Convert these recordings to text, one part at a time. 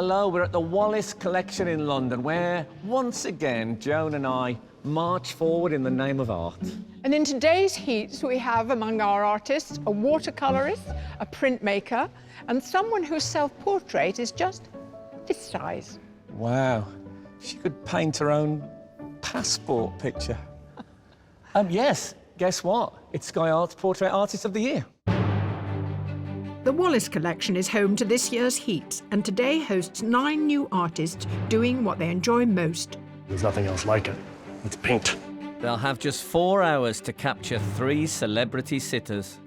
Hello, we're at the Wallace Collection in London, where, once again, Joan and I march forward in the name of art. And in today's heats, we have among our artists a watercolourist, a printmaker, and someone whose self-portrait is just this size. Wow, she could paint her own passport picture. Yes, guess what? It's Sky Arts Portrait Artist of the Year. The Wallace Collection is home to this year's heats, and today hosts 9 new artists doing what they enjoy most. There's nothing else like it. It's paint. They'll have just 4 hours to capture 3 celebrity sitters.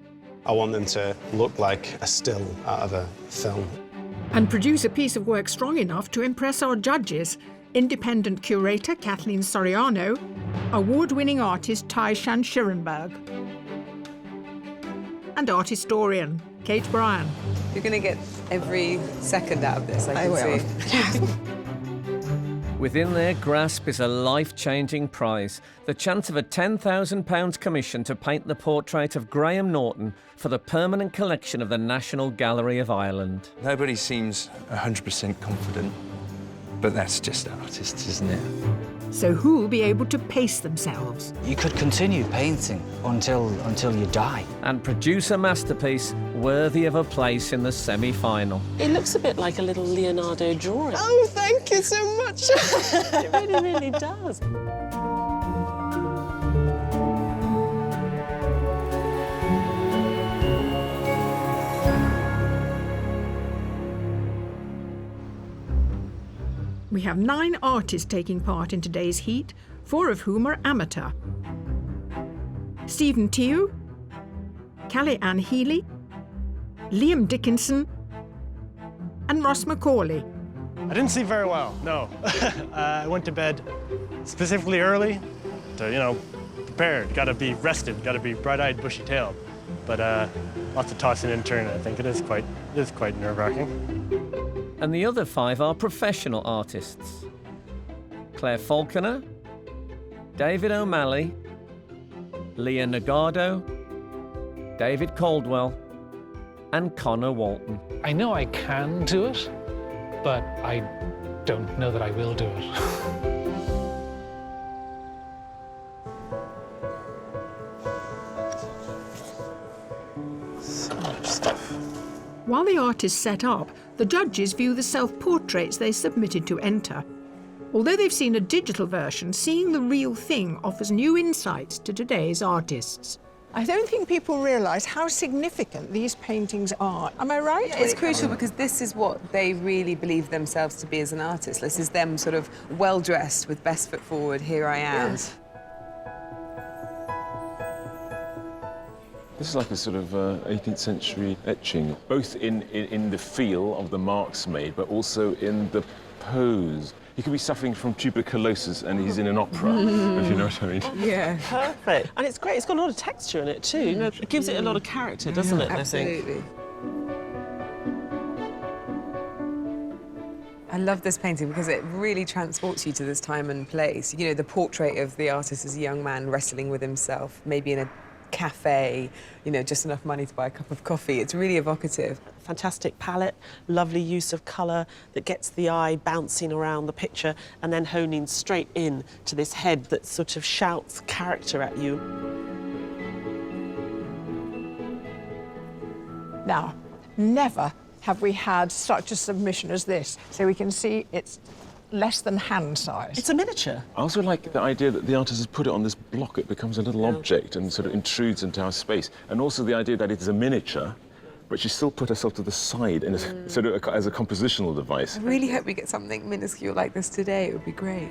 I want them to look like a still out of a film. And produce a piece of work strong enough to impress our judges, independent curator Kathleen Soriano, award-winning artist Ty Shan-Shirenberg, and art historian Kate Bryan. You're going to get every second out of this, I can see. Within their grasp is a life-changing prize, the chance of a £10,000 commission to paint the portrait of Graham Norton for the permanent collection of the National Gallery of Ireland. Nobody seems 100% confident, but that's just artists, isn't it? So who'll be able to pace themselves? You could continue painting until you die. And produce a masterpiece worthy of a place in the semi-final. It looks a bit like a little Leonardo drawing. Oh, thank you so much. It really, really does. We have 9 artists taking part in today's heat, 4 of whom are amateur. Stephen Tew, Callie Ann Healy, Liam Dickinson, and Ross Macaulay. I didn't sleep very well, no. I went to bed specifically early to, prepared. Got to be rested, got to be bright-eyed, bushy-tailed. But lots of tossing and turning. I think it is quite nerve-wracking. And the other 5 are professional artists. Claire Falconer, David O'Malley, Leah Nagado, David Caldwell, and Connor Walton. I know I can do it, but I don't know that I will do it. So much stuff. While the artists set up, the judges view the self-portraits they submitted to enter. Although they've seen a digital version, seeing the real thing offers new insights to today's artists. I don't think people realise how significant these paintings are. Am I right? Yeah, it's crucial because this is what they really believe themselves to be as an artist. This is them sort of well-dressed with best foot forward, here I am. Yes. This is like a sort of 18th century etching, both in the feel of the marks made, but also in the pose. He could be suffering from tuberculosis and he's in an opera, if you know what I mean. Yeah. Perfect. And it's great. It's got a lot of texture in it, too. It gives it a lot of character, doesn't it, Absolutely. I think? I love this painting because it really transports you to this time and place. You know, the portrait of the artist as a young man wrestling with himself, maybe in a cafe, just enough money to buy a cup of coffee. It's really evocative. Fantastic palette, lovely use of colour that gets the eye bouncing around the picture and then honing straight in to this head that sort of shouts character at you. Now, never have we had such a submission as this. So we can see it's less than hand size. It's a miniature. I also like the idea that the artist has put it on this block. It becomes a little object and sort of intrudes into our space. And also the idea that it is a miniature, but she still put herself to the side in a, sort of as a compositional device. I really hope we get something minuscule like this today. It would be great.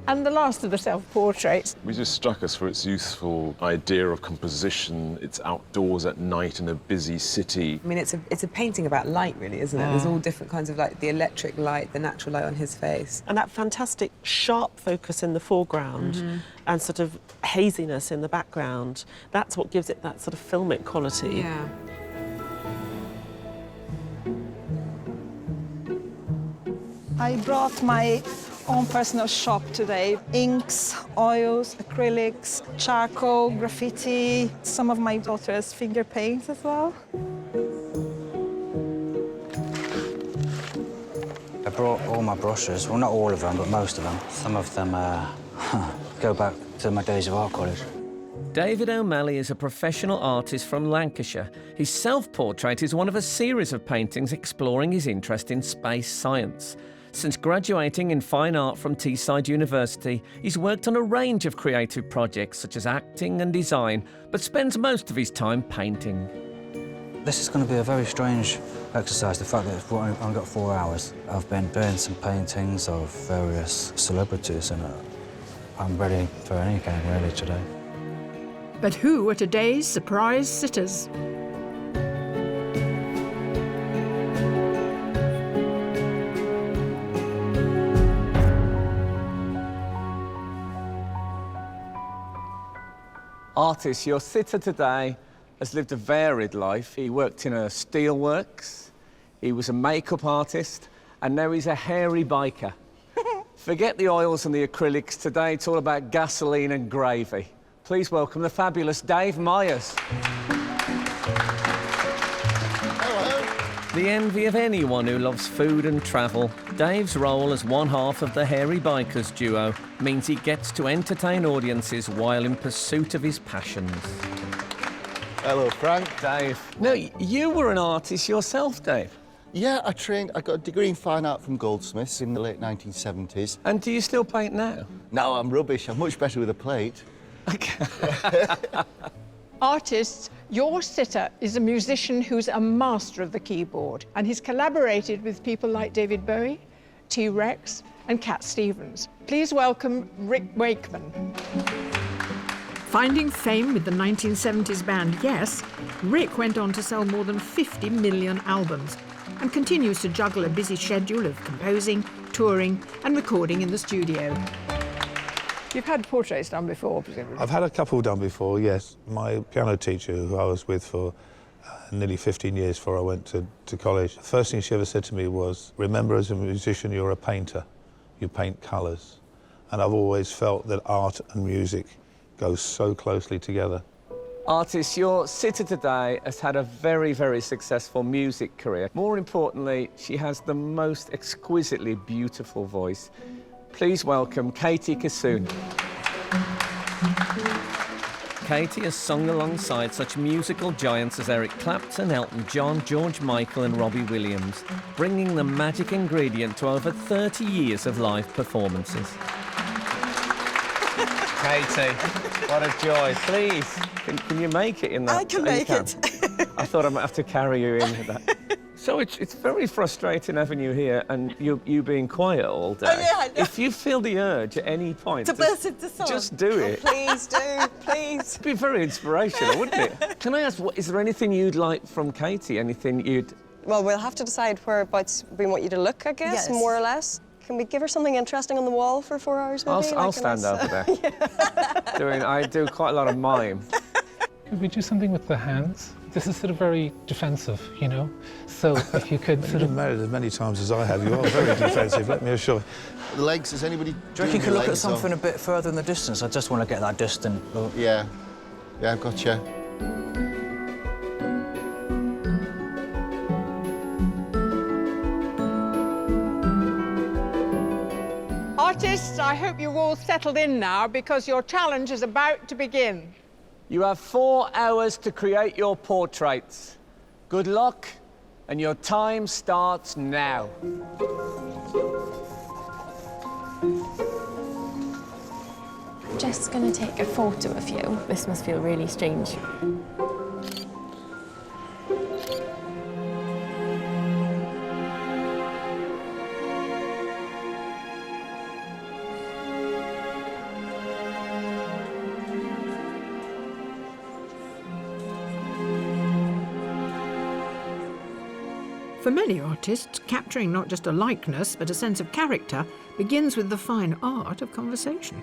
And the last of the self-portraits. It just struck us for its youthful idea of composition. It's outdoors at night in a busy city. I mean, it's a painting about light, really, isn't it? There's all different kinds of light, the electric light, the natural light on his face. And that fantastic sharp focus in the foreground and sort of haziness in the background, that's what gives it that sort of filmic quality. Yeah. I brought my own personal shop today. Inks, oils, acrylics, charcoal, graffiti, some of my daughter's finger paints as well. I brought all my brushes, well, not all of them, but most of them. Some of them go back to my days of art college. David O'Malley is a professional artist from Lancashire. His self-portrait is one of a series of paintings exploring his interest in space science. Since graduating in fine art from Teesside University, he's worked on a range of creative projects such as acting and design, but spends most of his time painting. This is going to be a very strange exercise, the fact that I've only got 4 hours. I've been burning some paintings of various celebrities, and I'm ready for any game, really, today. But who are today's surprise sitters? Artist, your sitter today has lived a varied life. He worked in a steelworks, he was a makeup artist, and now he's a hairy biker. Forget the oils and the acrylics. Today it's all about gasoline and gravy. Please welcome the fabulous Dave Myers. The envy of anyone who loves food and travel, Dave's role as one half of the Hairy Bikers duo means he gets to entertain audiences while in pursuit of his passions. Hello, Frank. Dave. No, you were an artist yourself, Dave. Yeah, I got a degree in fine art from Goldsmiths in the late 1970s. And do you still paint now? No, I'm rubbish. I'm much better with a plate. Artists, your sitter is a musician who's a master of the keyboard, and he's collaborated with people like David Bowie, T-Rex, and Cat Stevens. Please welcome Rick Wakeman. Finding fame with the 1970s band Yes, Rick went on to sell more than 50 million albums and continues to juggle a busy schedule of composing, touring, and recording in the studio. You've had portraits done before, presumably? I've had a couple done before, yes. My piano teacher, who I was with for nearly 15 years before I went to college, the first thing she ever said to me was, remember, as a musician, you're a painter. You paint colours. And I've always felt that art and music go so closely together. Artist, your sitter today has had a very, very successful music career. More importantly, she has the most exquisitely beautiful voice. Please welcome Katie Cassoon. Katie has sung alongside such musical giants as Eric Clapton, Elton John, George Michael and Robbie Williams, bringing the magic ingredient to over 30 years of live performances. Katie, what a joy. Please, can you make it in that? I can make it. I thought I might have to carry you in with that. So it's very frustrating having you here and you being quiet all day. Oh, yeah, I know. If you feel the urge at any point, to burst into song. Just do it. Oh, please do, please. It'd be very inspirational, wouldn't it? Can I ask, is there anything you'd like from Katie? Anything you'd... Well, we'll have to decide whereabouts we want you to look, I guess, Yes. more or less. Can we give her something interesting on the wall for 4 hours, maybe? I'll stand over there. I do quite a lot of mime. Could we do something with the hands? This is sort of very defensive, you know? So if you could sort of... You've been married as many times as I have. You are very defensive, let me assure you. The legs, is anybody... Do you reckon you could look at something a bit further in the distance? I just want to get that distant look. Yeah. Yeah, I've got you. Artists, I hope you've all settled in now because your challenge is about to begin. You have 4 hours to create your portraits. Good luck, and your time starts now. I'm just going to take a photo of you. This must feel really strange. For many artists, capturing not just a likeness, but a sense of character begins with the fine art of conversation.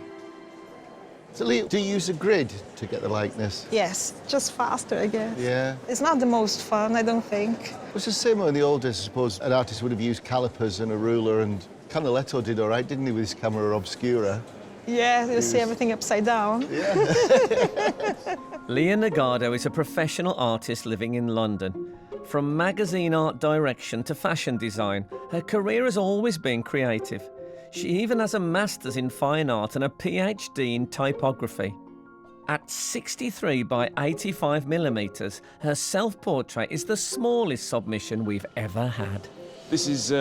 So, Lee, do you use a grid to get the likeness? Yes, just faster, I guess. Yeah. It's not the most fun, I don't think. It's the same in the old days, I suppose. An artist would have used calipers and a ruler and Canaletto did all right, didn't he, with his camera obscura? Yeah, you see everything upside down. Yeah. Leah Nagado is a professional artist living in London. From magazine art direction to fashion design, her career has always been creative. She even has a master's in fine art and a PhD in typography. At 63 by 85 millimetres, her self-portrait is the smallest submission we've ever had. This is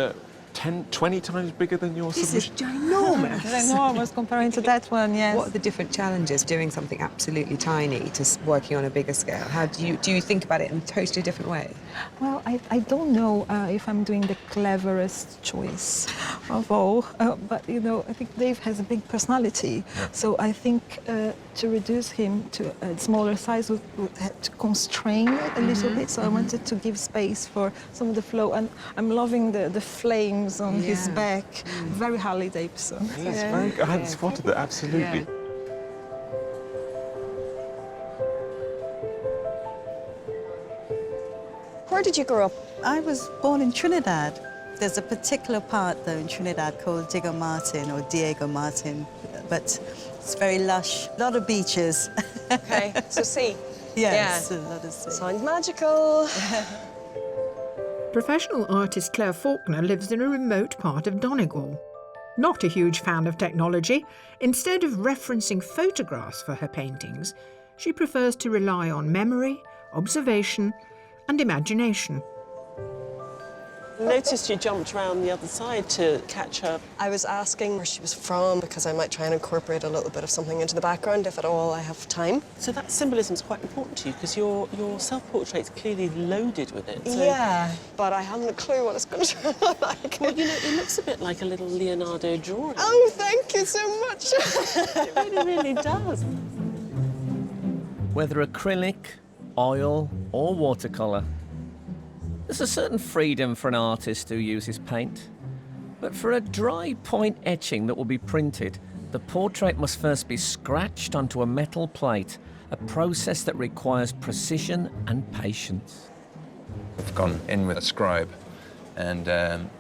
20 times bigger than your submission? This is ginormous. It's enormous comparing to that one, yes. What are the different challenges doing something absolutely tiny to working on a bigger scale? How do you think about it in a totally different way? Well, I don't know if I'm doing the cleverest choice of all, but, you know, I think Dave has a big personality. Yeah. So I think to reduce him to a smaller size would have to constrain it a little bit. So I wanted to give space for some of the flow. And I'm loving the flames on his back. Very Harley Davidson. Yes, very good. I hadn't spotted that, absolutely. Yeah. Where did you grow up? I was born in Trinidad. There's a particular part, though, in Trinidad called Diego Martin, or Diego Martin, but it's very lush. A lot of beaches. Okay, so sea. Yes, Yeah. a lot of sea. Sounds magical. Professional artist Claire Faulkner lives in a remote part of Donegal. Not a huge fan of technology, instead of referencing photographs for her paintings, she prefers to rely on memory, observation, and imagination. I noticed you jumped around the other side to catch her. I was asking where she was from because I might try and incorporate a little bit of something into the background if at all I have time. So that symbolism is quite important to you because your self-portrait's clearly loaded with it. So... Yeah, but I haven't a clue what it's going to turn out like. Well, you know, it looks a bit like a little Leonardo drawing. Oh, thank you so much. It really, really does. Whether acrylic, oil or watercolour, there's a certain freedom for an artist who uses paint. But for a dry point etching that will be printed, the portrait must first be scratched onto a metal plate, a process that requires precision and patience. I've gone in with a scribe and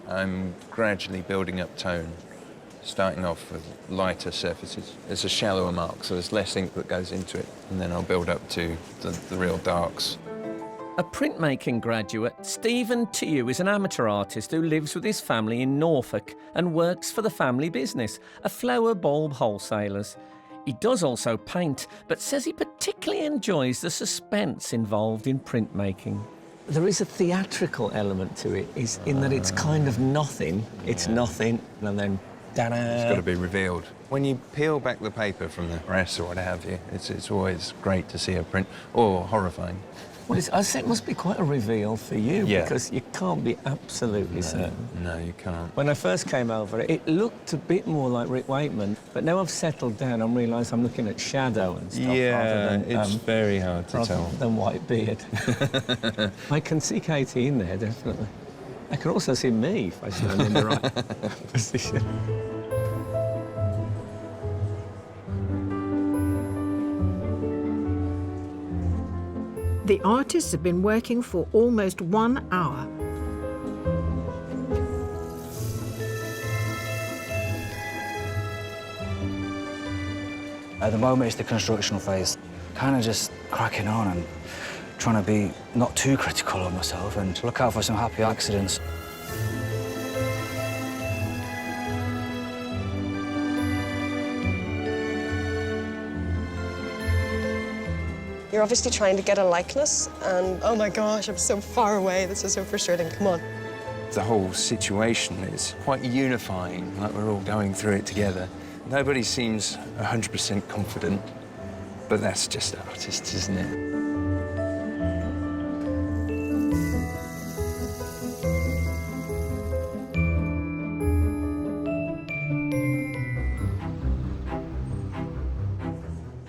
I'm gradually building up tone, starting off with lighter surfaces. It's a shallower mark, so there's less ink that goes into it, and then I'll build up to the real darks. A printmaking graduate, Stephen Tew is an amateur artist who lives with his family in Norfolk and works for the family business, a flower bulb wholesalers. He does also paint, but says he particularly enjoys the suspense involved in printmaking. There is a theatrical element to it, is in that it's kind of nothing. It's nothing, and then ta-da! It's got to be revealed. When you peel back the paper from the press or what have you, it's always great to see a print, or horrifying. Well, I say it must be quite a reveal for you, Yeah. because you can't be absolutely certain. No, you can't. When I first came over, it looked a bit more like Rick Wakeman, but now I've settled down and realised I'm looking at shadow and stuff rather than, it's very hard to tell. than white beard. I can see Katie in there, definitely. I can also see me if I stand in the right position. The artists have been working for almost 1 hour. At the moment, it's the construction phase. Kind of just cracking on and trying to be not too critical of myself and look out for some happy accidents. You're obviously trying to get a likeness, and oh my gosh, I'm so far away. This is so frustrating. Come on. The whole situation is quite unifying, like we're all going through it together. Nobody seems 100% confident, but that's just artists, isn't it?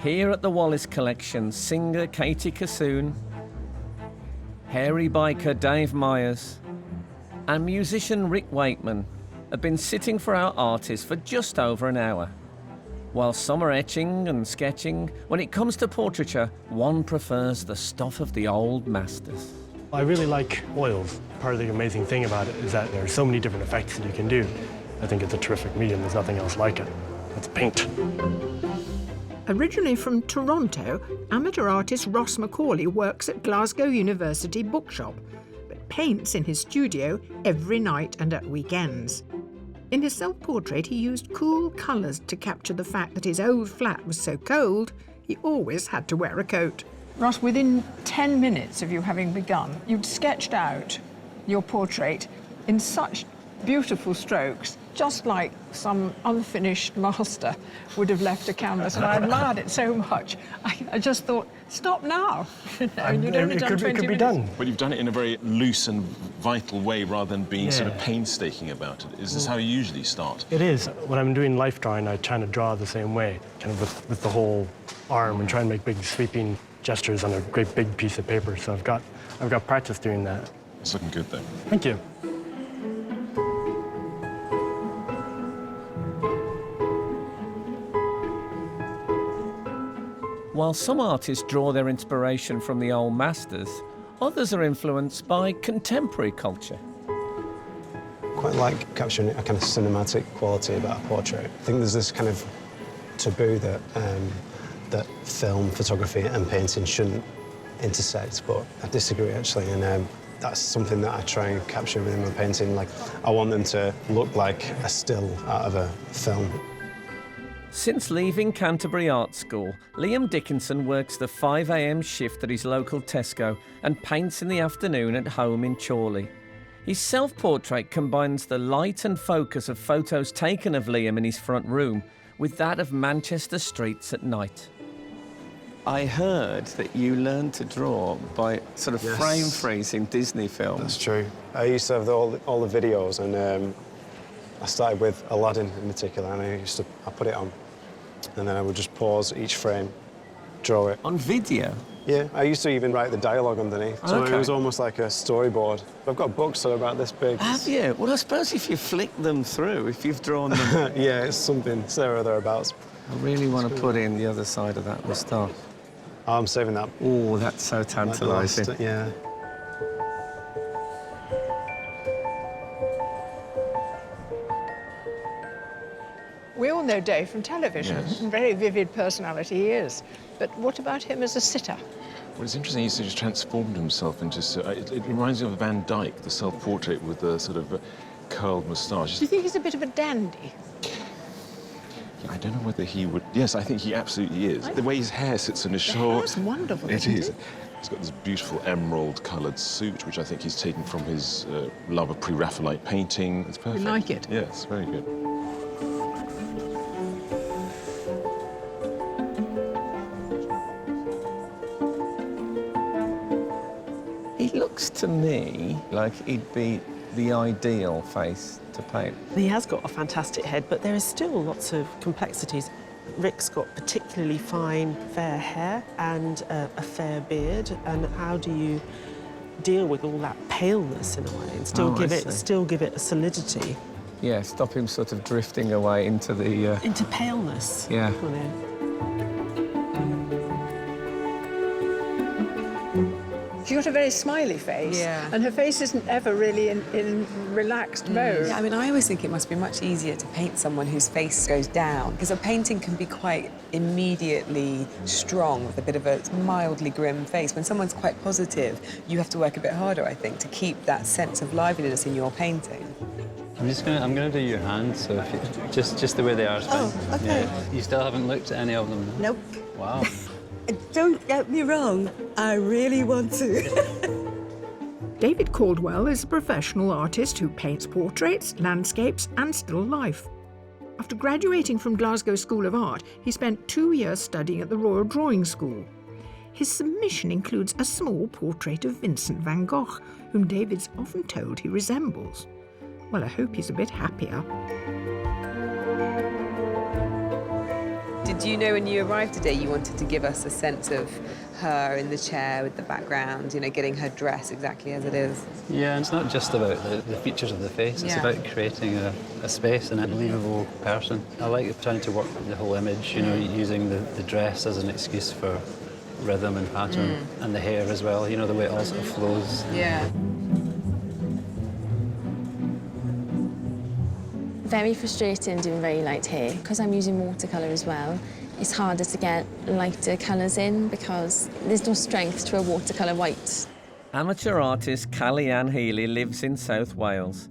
Here at the Wallace Collection, singer Katie Cassoon, hairy biker Dave Myers, and musician Rick Wakeman have been sitting for our artists for just over an hour. While some are etching and sketching, when it comes to portraiture, one prefers the stuff of the old masters. I really like oils. Part of the amazing thing about it is that there are so many different effects that you can do. I think it's a terrific medium. There's nothing else like it. It's paint. Originally from Toronto, amateur artist Ross Macaulay works at Glasgow University Bookshop, but paints in his studio every night and at weekends. In his self-portrait, he used cool colours to capture the fact that his old flat was so cold, he always had to wear a coat. Ross, within 10 minutes of you having begun, you'd sketched out your portrait in such beautiful strokes, just like some unfinished master would have left a canvas, and I admired it so much. I just thought, stop now. You'd only done 20 it could be minutes. done. But you've done it in a very loose and vital way rather than being sort of Yeah. painstaking about it. Is this how you usually start? It is. When I'm doing life drawing, I try to draw the same way, kind of with the whole arm, and try and make big sweeping gestures on a great big piece of paper. So I've got practice doing that. It's looking good, though. Thank you. While some artists draw their inspiration from the old masters, others are influenced by contemporary culture. Quite like capturing a kind of cinematic quality about a portrait. I think there's this kind of taboo that that film, photography and painting shouldn't intersect, but I disagree actually, and that's something that I try and capture within my painting. Like, I want them to look like a still out of a film. Since leaving Canterbury Art School, Liam Dickinson works the 5 a.m. shift at his local Tesco and paints in the afternoon at home in Chorley. His self-portrait combines the light and focus of photos taken of Liam in his front room with that of Manchester streets at night. I heard that you learned to draw by sort of frame freezing Disney films. That's true. I used to have all the videos, and I started with Aladdin in particular, and I put it on, and then I would just pause each frame, draw it. On video? Yeah, I used to even write the dialogue underneath, so Okay. it was almost like a storyboard. I've got books that are about this big. Have you? Well, I suppose if you flick them through, if you've drawn them... Yeah, it's something there or thereabouts. I really want to put in the other side of that moustache. Oh, I'm saving that. Oh, that's so tantalising. Like the last, yeah. We all know Dave from television. Yes. Very vivid personality he is. But what about him as a sitter? Well, it's interesting, he's just transformed himself into... it reminds me of Van Dyck, the self-portrait with the sort of curled moustache. Do you think he's a bit of a dandy? I don't know whether he would... Yes, I think he absolutely is. The way his hair sits on his shoulder... That's wonderful, It isn't is. it? He's got this beautiful emerald-coloured suit, which I think he's taken from his love of Pre-Raphaelite painting. It's perfect. You like it? Yes, very good. He looks to me like he'd be the ideal face to paint. He has got a fantastic head, but there is still lots of complexities. Rick's got particularly fine, fair hair and a fair beard. And how do you deal with all that paleness in a way and still give it a solidity? Yeah, stop him sort of drifting away into the... Into paleness. Yeah. You know. She's got a very smiley face, and her face isn't ever really in relaxed mode. Yeah, I mean, I always think it must be much easier to paint someone whose face goes down, because a painting can be quite immediately strong with a bit of a mildly grim face. When someone's quite positive, you have to work a bit harder, I think, to keep that sense of liveliness in your painting. I'm gonna do your hands, so if you, just the way they are. Oh, okay. Yeah. You still haven't looked at any of them? Nope. Wow. Don't get me wrong, I really want to. David Caldwell is a professional artist who paints portraits, landscapes and still life. After graduating from Glasgow School of Art, he spent 2 years studying at the Royal Drawing School. His submission includes a small portrait of Vincent van Gogh, whom David's often told he resembles. Well, I hope he's a bit happier. Did you know when you arrived today you wanted to give us a sense of her in the chair with the background, you know, getting her dress exactly as it is? Yeah, it's not just about the features of the face, it's about creating a space and a believable person. I like trying to work with the whole image, you know, using the dress as an excuse for rhythm and pattern, and the hair as well, you know, the way it all sort of flows. Yeah. very frustrating doing very light hair because I'm using watercolour as well. It's harder to get lighter colours in because there's no strength to a watercolour white. Amateur artist Callie-Ann Healy lives in South Wales.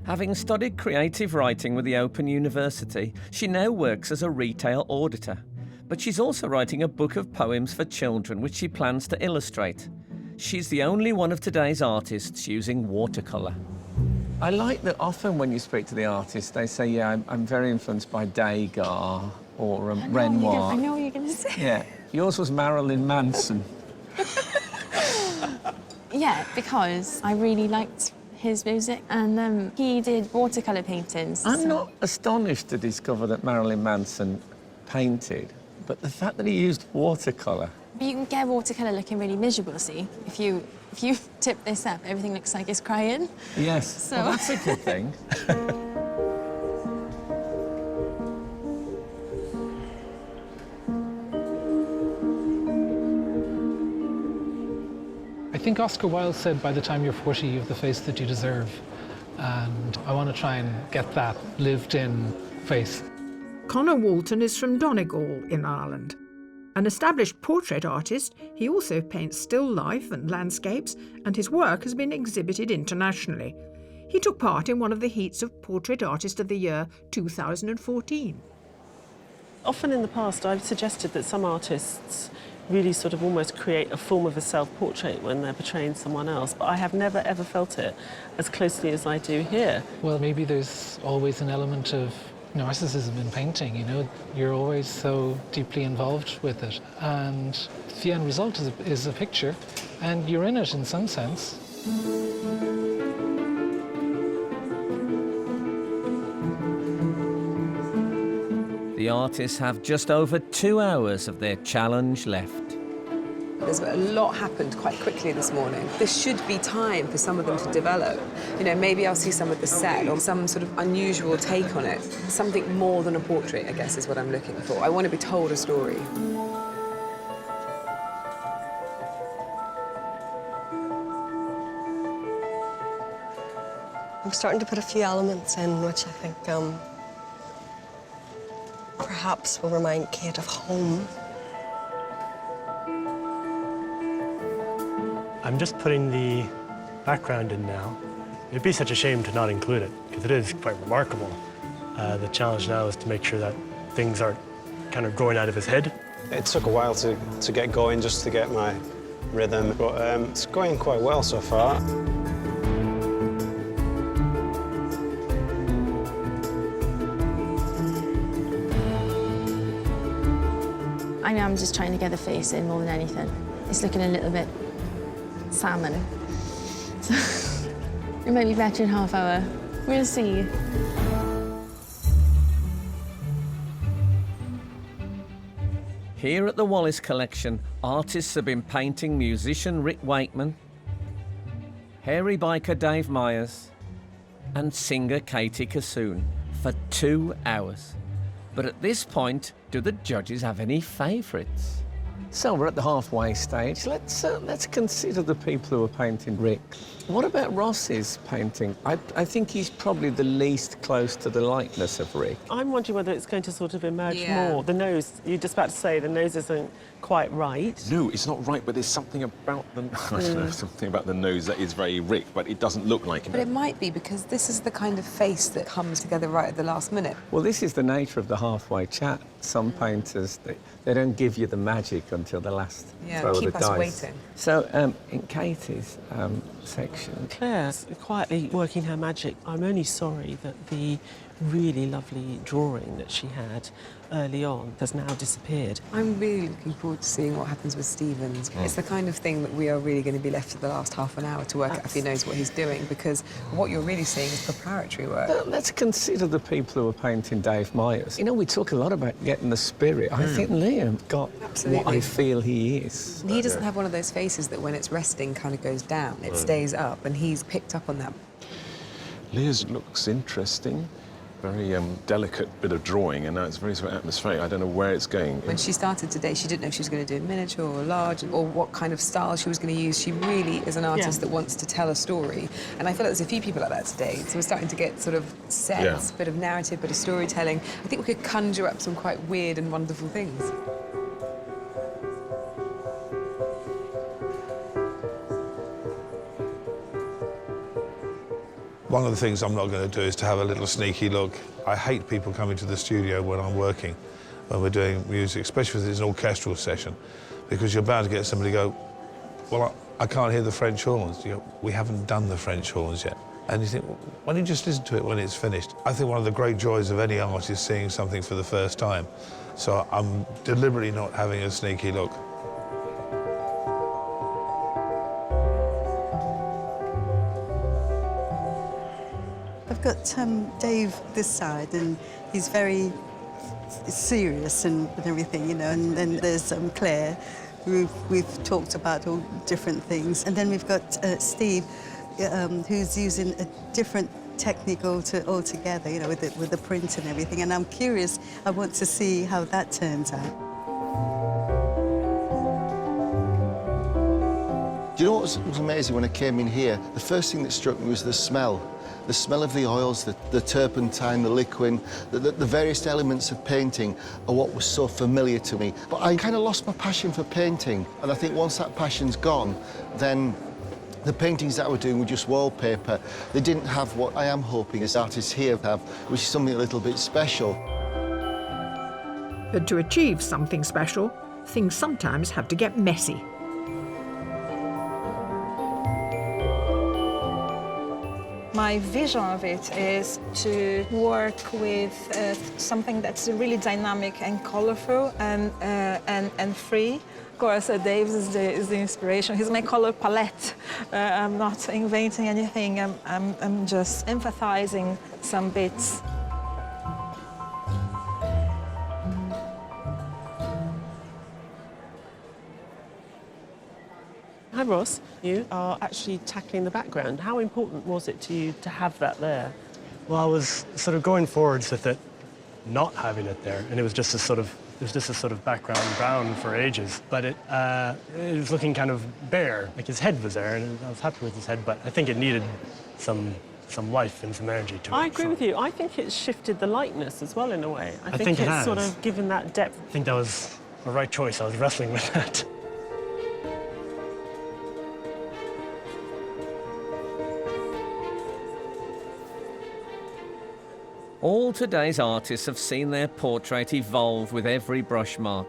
Having studied creative writing with the Open University, she now works as a retail auditor. But she's also writing a book of poems for children which she plans to illustrate. She's the only one of today's artists using watercolour. I like that often when you speak to the artists, they say, yeah, I'm very influenced by Degas or Renoir. I know what you're going to say. Yeah. Yours was Marilyn Manson. Yeah, because I really liked his music, and he did watercolour paintings. I'm not astonished to discover that Marilyn Manson painted, but the fact that he used watercolour. But you can get watercolour looking really miserable, see? If you tip this up, everything looks like it's crying. Yes, So... well, that's a good thing. I think Oscar Wilde said, by the time you're 40, you have the face that you deserve. And I want to try and get that lived-in face. Conor Walton is from Donegal in Ireland. An established portrait artist, he also paints still life and landscapes, and his work has been exhibited internationally. He took part in one of the heats of Portrait Artist of the Year 2014. Often in the past, I've suggested that some artists really sort of almost create a form of a self-portrait when they're portraying someone else, but I have never ever felt it as closely as I do here. Well, maybe there's always an element of narcissism in painting, you know? You're always so deeply involved with it, and the end result is a picture, and you're in it in some sense. The artists have just over 2 hours of their challenge left. There's a lot happened quite quickly this morning. There should be time for some of them to develop. You know, maybe I'll see some of the set or some sort of unusual take on it. Something more than a portrait, I guess, is what I'm looking for. I want to be told a story. I'm starting to put a few elements in which I think perhaps will remind Kate of home. I'm just putting the background in now. It'd be such a shame to not include it, because it is quite remarkable. The challenge now is to make sure that things aren't kind of growing out of his head. It took a while to get going, just to get my rhythm, but it's going quite well so far. I mean, I'm just trying to get the face in more than anything. It's looking a little bit salmon. So it might be better in half hour. We'll see. Here at the Wallace Collection, artists have been painting musician Rick Wakeman, hairy biker Dave Myers, and singer Katie Cassoon for 2 hours. But at this point, do the judges have any favourites? So we're at the halfway stage. Let's consider the people who are painting Rick. What about Ross's painting? I think he's probably the least close to the likeness of Rick. I'm wondering whether it's going to sort of emerge more. The nose, you're just about to say the nose isn't quite right. No, it's not right, but there's something about the I don't know, something about the nose that is very Rick, but it doesn't look like him. But it might be because this is the kind of face that comes together right at the last minute. Well, this is the nature of the halfway chat. Some painters, they don't give you the magic until the last throw of the dice. Keep us waiting. So, in Katie's section... Claire's quietly working her magic. I'm only sorry that the really lovely drawing that she had early on has now disappeared. I'm really looking forward to seeing what happens with Stevens. It's the kind of thing that we are really going to be left to the last half an hour to work out if he knows what he's doing, because what you're really seeing is preparatory work. Let's consider the people who are painting Dave Myers. You know, we talk a lot about getting the spirit. I think Liam got what I feel he is. He doesn't have one of those faces that when it's resting kind of goes down. It stays up, and he's picked up on that. Liz looks interesting. very delicate bit of drawing, and now it's very sort of atmospheric. I don't know where it's going. When she started today, she didn't know if she was going to do a miniature or large or what kind of style she was going to use. She really is an artist that wants to tell a story. And I feel like there's a few people like that today. So we're starting to get sort of sets, bit of narrative, bit of storytelling. I think we could conjure up some quite weird and wonderful things. One of the things I'm not going to do is to have a little sneaky look. I hate people coming to the studio when I'm working, when we're doing music, especially if it's an orchestral session, because you're bound to get somebody go, well, I can't hear the French horns. You go, we haven't done the French horns yet. And you think, well, why don't you just listen to it when it's finished? I think one of the great joys of any art is seeing something for the first time. So I'm deliberately not having a sneaky look. I've got Dave this side, and he's very serious and everything, you know, and then there's Claire, who we've talked about all different things, and then we've got Steve, who's using a different technique altogether, you know, with the print and everything, and I'm curious, I want to see how that turns out. Do you know what was amazing when I came in here? The first thing that struck me was the smell. The smell of the oils, the turpentine, the liquid, the various elements of painting are what was so familiar to me. But I kind of lost my passion for painting. And I think once that passion's gone, then the paintings that I was doing were just wallpaper. They didn't have what I am hoping as artists here have, which is something a little bit special. But to achieve something special, things sometimes have to get messy. My vision of it is to work with something that's really dynamic and colorful and free. Of course, Dave is the inspiration. He's my color palette. I'm not inventing anything. I'm just emphasizing some bits. Hi, Ross. You are actually tackling the background. How important was it to you to have that there? Well, I was sort of going forwards with it, not having it there, and it was just a sort of background brown for ages. But it was looking kind of bare. Like his head was there, and I was happy with his head, but I think it needed some life and some energy to it. I agree with you. I think it's shifted the lightness as well in a way. I think it it's has. sort of given that depth. I think that was the right choice. I was wrestling with that. All today's artists have seen their portrait evolve with every brush mark,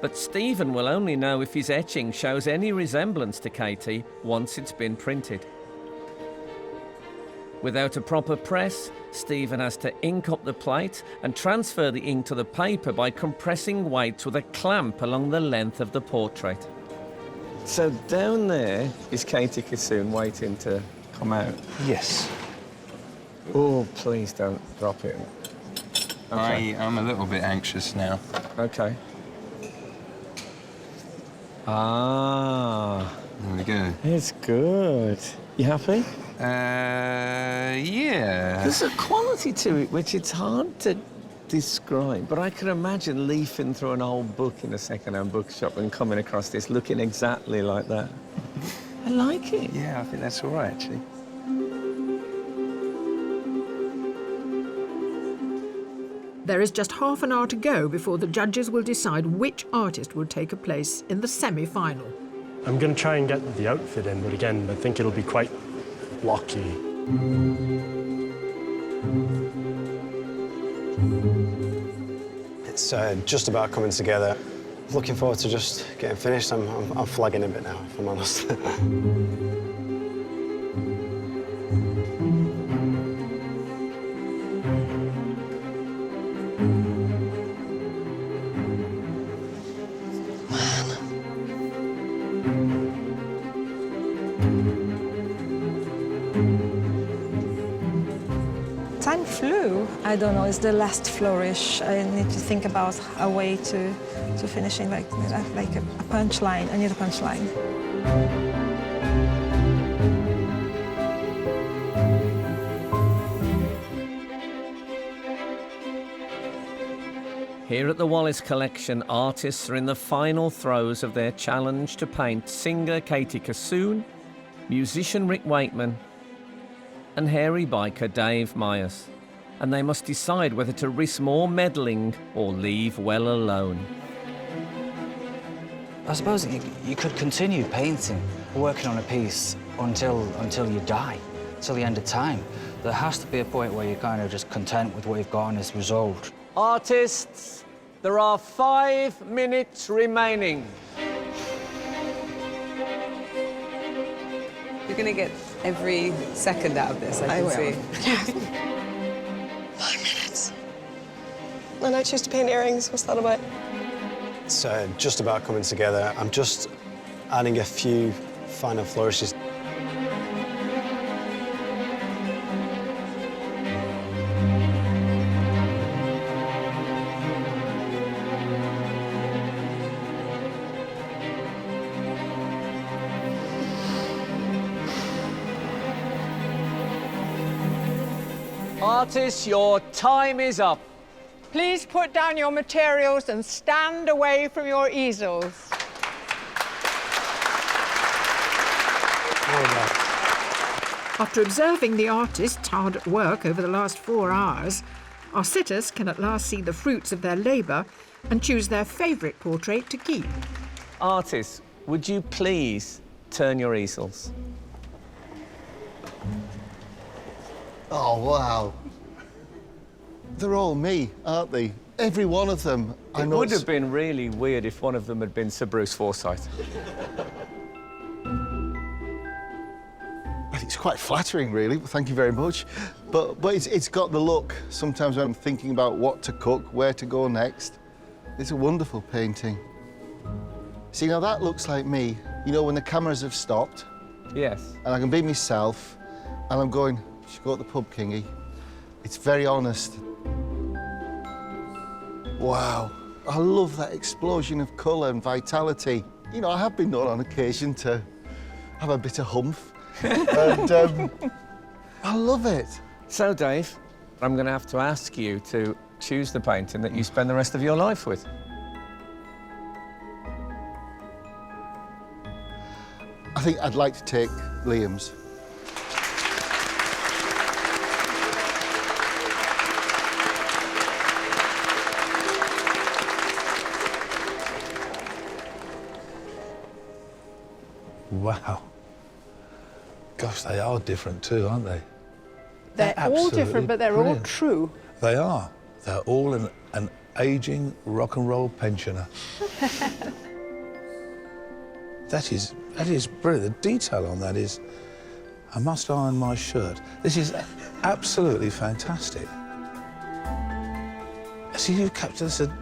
but Stephen will only know if his etching shows any resemblance to Katie once it's been printed. Without a proper press, Stephen has to ink up the plate and transfer the ink to the paper by compressing weights with a clamp along the length of the portrait. So down there is Katie Cassoon waiting to come out? Yes. Oh, please don't drop it. Okay. I'm a little bit anxious now. Okay. Ah. There we go. It's good. You happy? Yeah. There's a quality to it which it's hard to describe, but I can imagine leafing through an old book in a second-hand bookshop and coming across this looking exactly like that. I like it. Yeah, I think that's all right, actually. There is just half an hour to go before the judges will decide which artist will take a place in the semi-final. I'm going to try and get the outfit in, but again, I think it'll be quite blocky. It's just about coming together. Looking forward to just getting finished. I'm flagging a bit now, if I'm honest. Time flew. I don't know, it's the last flourish. I need to think about a way to finishing like a punchline. I need a punchline. Here at the Wallace Collection, artists are in the final throes of their challenge to paint singer Katie Cassoon, musician Rick Wakeman, and hairy biker Dave Myers. And they must decide whether to risk more meddling or leave well alone. I suppose you could continue painting, working on a piece until you die, till the end of time. There has to be a point where you're kind of just content with what you've got and it's resolved. Artists, there are 5 minutes remaining. You're going to get every second out of this, I can see. 5 minutes. And I choose to paint earrings. What's that about? It's just about coming together. I'm just adding a few final flourishes. Artists, your time is up. Please put down your materials and stand away from your easels. After observing the artists hard at work over the last 4 hours, our sitters can at last see the fruits of their labour and choose their favourite portrait to keep. Artists, would you please turn your easels? Oh, wow. They're all me, aren't they? Every one of them. It would have been really weird if one of them had been Sir Bruce Forsyth. It's quite flattering, really. Thank you very much. But it's got the look. Sometimes when I'm thinking about what to cook, where to go next. It's a wonderful painting. See, now that looks like me. You know, when the cameras have stopped. Yes. And I can be myself, and I'm going, should go to the pub, Kingy. It's very honest. Wow. I love that explosion of colour and vitality. You know, I have been known on occasion to have a bit of humph. And I love it. So, Dave, I'm going to have to ask you to choose the painting that you spend the rest of your life with. I think I'd like to take Liam's. Wow. Gosh, they are different too, aren't they? They're all different, but they're all true. They are. They're all an ageing rock and roll pensioner. That is brilliant. The detail on that is, I must iron my shirt. This is absolutely fantastic. See, you've captured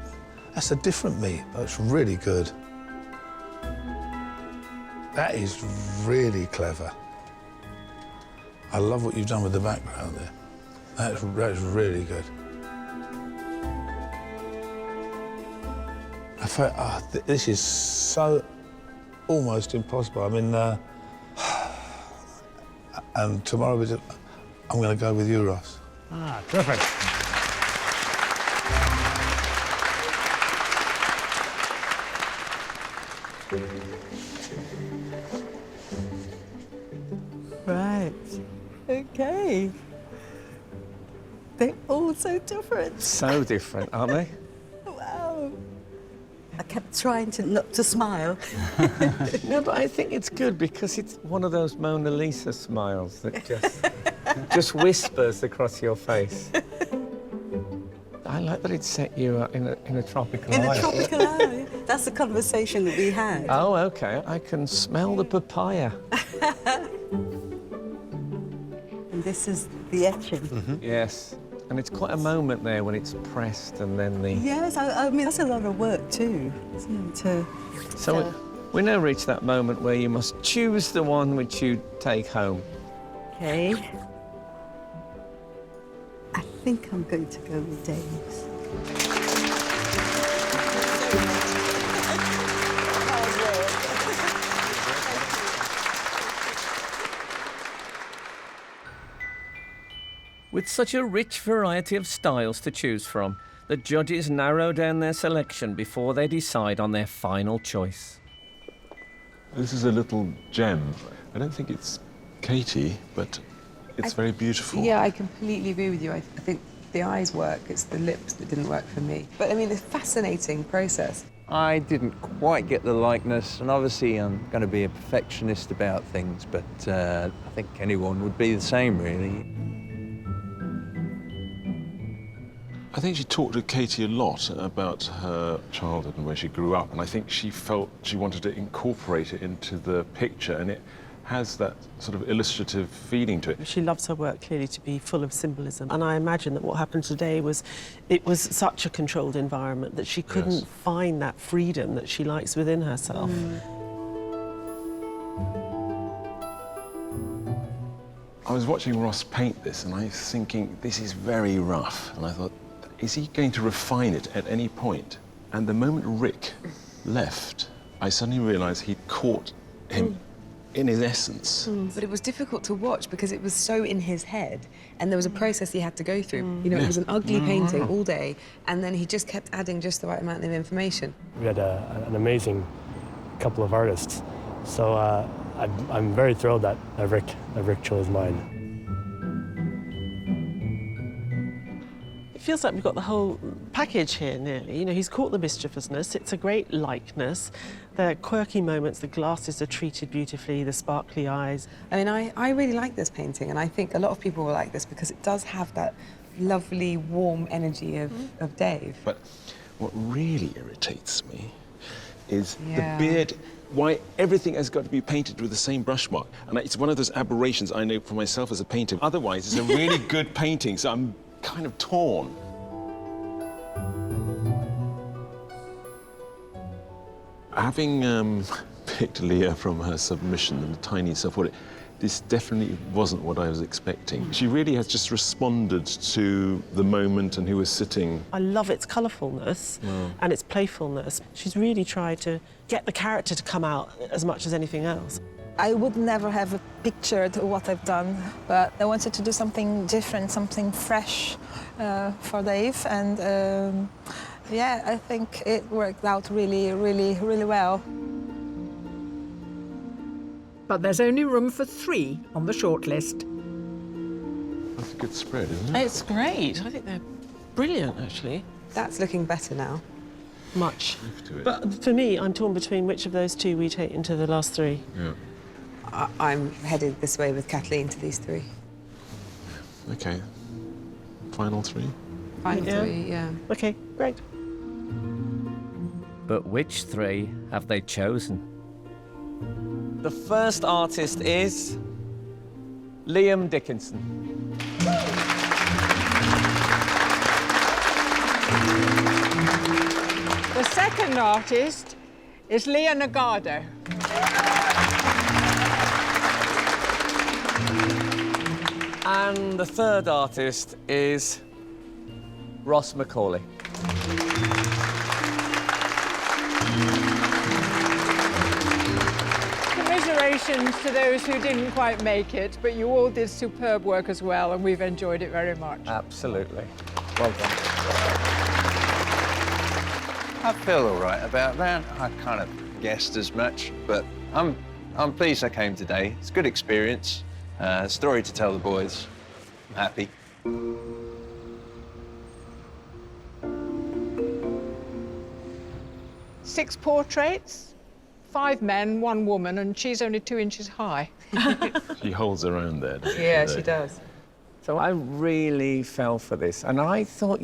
that's a different me. That's really good. That is really clever. I love what you've done with the background there. That's really good. I felt, this is so almost impossible. I mean, and tomorrow I'm going to go with you, Ross. Ah, terrific. Right. Okay. They're all so different. So different, aren't they? Wow. I kept trying not to smile. No, but I think it's good because it's one of those Mona Lisa smiles that just whispers across your face. I like that it set you up in a tropical eye. In a tropical eye. That's the conversation that we had. Oh, OK. I can smell the papaya. And this is the etching. Mm-hmm. Yes. And it's quite a moment there when it's pressed and then the... Yes, I mean, that's a lot of work too, isn't it? So we now reach that moment where you must choose the one which you take home. Okay. I think I'm going to go with Dave's. With such a rich variety of styles to choose from, The judges narrow down their selection before they decide on their final choice. This is a little gem. I don't think it's Katie, but it's very beautiful. Yeah, I completely agree with you. I think the eyes work, it's the lips that didn't work for me. But I mean, it's a fascinating process. I didn't quite get the likeness, and obviously I'm going to be a perfectionist about things, but I think anyone would be the same, really. I think she talked to Katie a lot about her childhood and where she grew up, and I think she felt she wanted to incorporate it into the picture, and it has that sort of illustrative feeling to it. She loves her work clearly to be full of symbolism, and I imagine that what happened today was it was such a controlled environment that she couldn't find that freedom that she likes within herself. I was watching Ross paint this, and I was thinking, this is very rough, and I thought, is he going to refine it at any point? And the moment Rick left, I suddenly realised he'd caught him in his essence. But it was difficult to watch because it was so in his head, and there was a process he had to go through. You know, it was an ugly painting all day, and then he just kept adding just the right amount of information. We had an amazing couple of artists, so I'm very thrilled that Rick chose mine. It feels like we've got the whole package here, nearly. You know, he's caught the mischievousness. It's a great likeness. The quirky moments, the glasses are treated beautifully, the sparkly eyes. I mean, I really like this painting, and I think a lot of people will like this because it does have that lovely, warm energy of Dave. But what really irritates me is the beard. Why everything has got to be painted with the same brush mark. And it's one of those aberrations I know for myself as a painter. Otherwise, it's a really good painting, so I'm kind of torn. Having picked Leah from her submission and the tiny self-portrait, this definitely wasn't what I was expecting. She really has just responded to the moment and who was sitting. I love its colourfulness and its playfulness. She's really tried to get the character to come out as much as anything else. I would never have pictured what I've done, but I wanted to do something different, something fresh for Dave, and yeah, I think it worked out really, really, really well. But there's only room for 3 on the shortlist. That's a good spread, isn't it? It's great. I think they're brilliant, actually. That's looking better now. Much. But for me, I'm torn between which of those 2 we take into the last 3. Yeah. I'm headed this way with Kathleen to these 3. Okay. Final 3? Final 3, yeah. OK, great. But which 3 have they chosen? The first artist is Liam Dickinson. The second artist is Leah Nagado. And the third artist is Ross Macaulay. Commiserations to those who didn't quite make it, but you all did superb work as well, and we've enjoyed it very much. Absolutely. Well done. I feel all right about that. I kind of guessed as much, but I'm pleased I came today. It's a good experience. Story to tell the boys. I'm happy. 6 portraits, 5 men, 1 woman, and she's only 2 inches high. She holds her own there, doesn't she? Yeah, she does. So I really fell for this, and I thought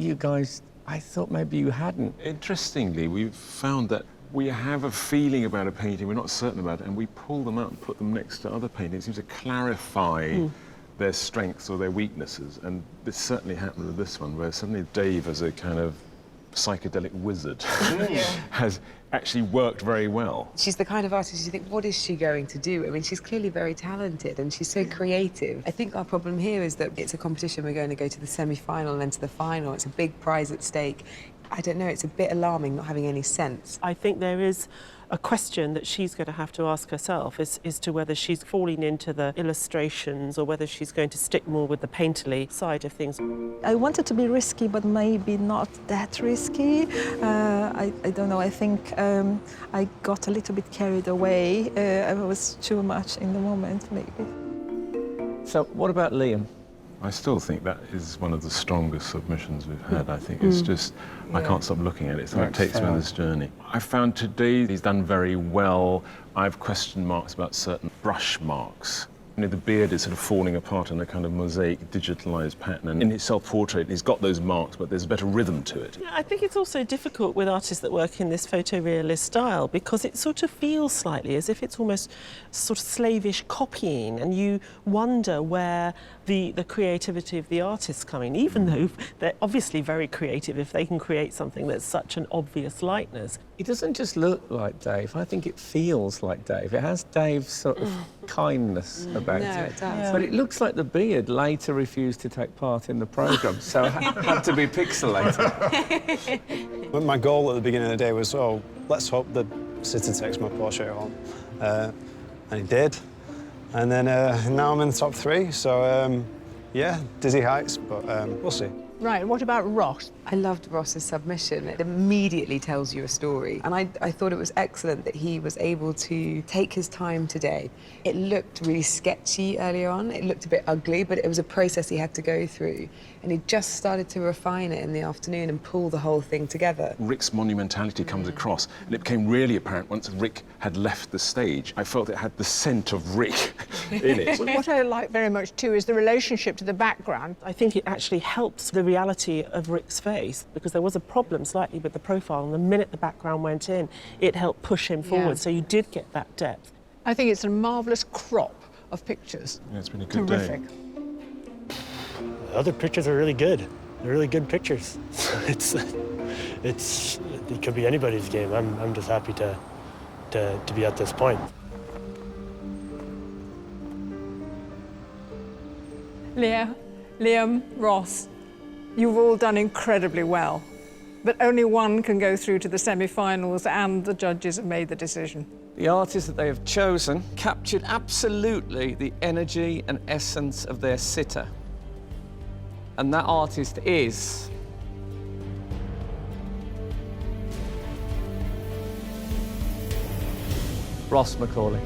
maybe you hadn't. Interestingly, we've found that we have a feeling about a painting, we're not certain about it, and we pull them out and put them next to other paintings. It seems to clarify their strengths or their weaknesses, and this certainly happened with this one, where suddenly Dave, as a kind of psychedelic wizard, has actually worked very well. She's the kind of artist you think, what is she going to do? I mean, she's clearly very talented and she's so creative. I think our problem here is that it's a competition. We're going to go to the semi-final and then to the final. It's a big prize at stake. I don't know, it's a bit alarming not having any sense. I think there is a question that she's going to have to ask herself is to whether she's falling into the illustrations or whether she's going to stick more with the painterly side of things. I wanted to be risky, but maybe not that risky. I don't know, I think I got a little bit carried away. I was too much in the moment, maybe. So what about Liam? I still think that is one of the strongest submissions we've had. I think it's just, I can't stop looking at it, so it takes me on this journey. I found today he's done very well. I have question marks about certain brush marks. You know, the beard is sort of falling apart in a kind of mosaic, digitalised pattern. And in his self-portrait, he's got those marks, but there's a better rhythm to it. Yeah, I think it's also difficult with artists that work in this photorealist style because it sort of feels slightly as if it's almost sort of slavish copying, and you wonder where the creativity of the artist's coming, even though they're obviously very creative if they can create something that's such an obvious likeness. It doesn't just look like Dave, I think it feels like Dave. It has Dave's sort of kindness about it. it does. But it looks like the beard later refused to take part in the programme, so it had to be pixelated. Well, my goal at the beginning of the day was, oh, let's hope the sitter takes my portrait home. And he did. And then now I'm in the top 3, so yeah, dizzy heights, but we'll see. Right, what about Ross? I loved Ross's submission. It immediately tells you a story. And I thought it was excellent that he was able to take his time today. It looked really sketchy early on. It looked a bit ugly, but it was a process he had to go through. And he just started to refine it in the afternoon and pull the whole thing together. Rick's monumentality comes across, and it became really apparent once Rick had left the stage. I felt it had the scent of Rick in it. What I like very much too is the relationship to the background. I think it actually helps the reality of Rick's face, because there was a problem slightly with the profile, and the minute the background went in, it helped push him forward, so you did get that depth. I think it's a marvellous crop of pictures. Yeah, it's been a good Terrific. day. The other pictures are really good. They're really good pictures. It could be anybody's game. I'm just happy to be at this point. Leah, Liam, Ross, you've all done incredibly well, but only one can go through to the semi-finals, and the judges have made the decision. The artist that they have chosen captured absolutely the energy and essence of their sitter. And that artist is... Ross Macaulay.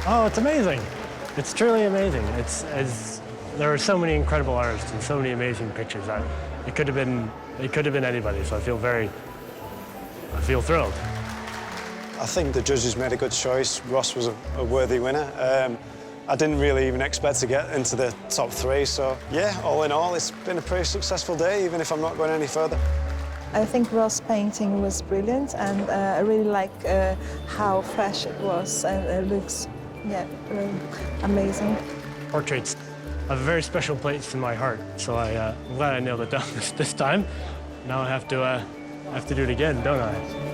Oh, it's amazing. It's truly amazing. There are so many incredible artists and so many amazing pictures that it could have been anybody. So I feel thrilled. I think the judges made a good choice. Ross was a worthy winner. I didn't really even expect to get into the top 3, so yeah, all in all, it's been a pretty successful day, even if I'm not going any further. I think Ross' painting was brilliant, and I really like how fresh it was, and it looks, amazing. Portraits have a very special place in my heart, so I'm glad I nailed it down this time. Now I have to do it again, don't I?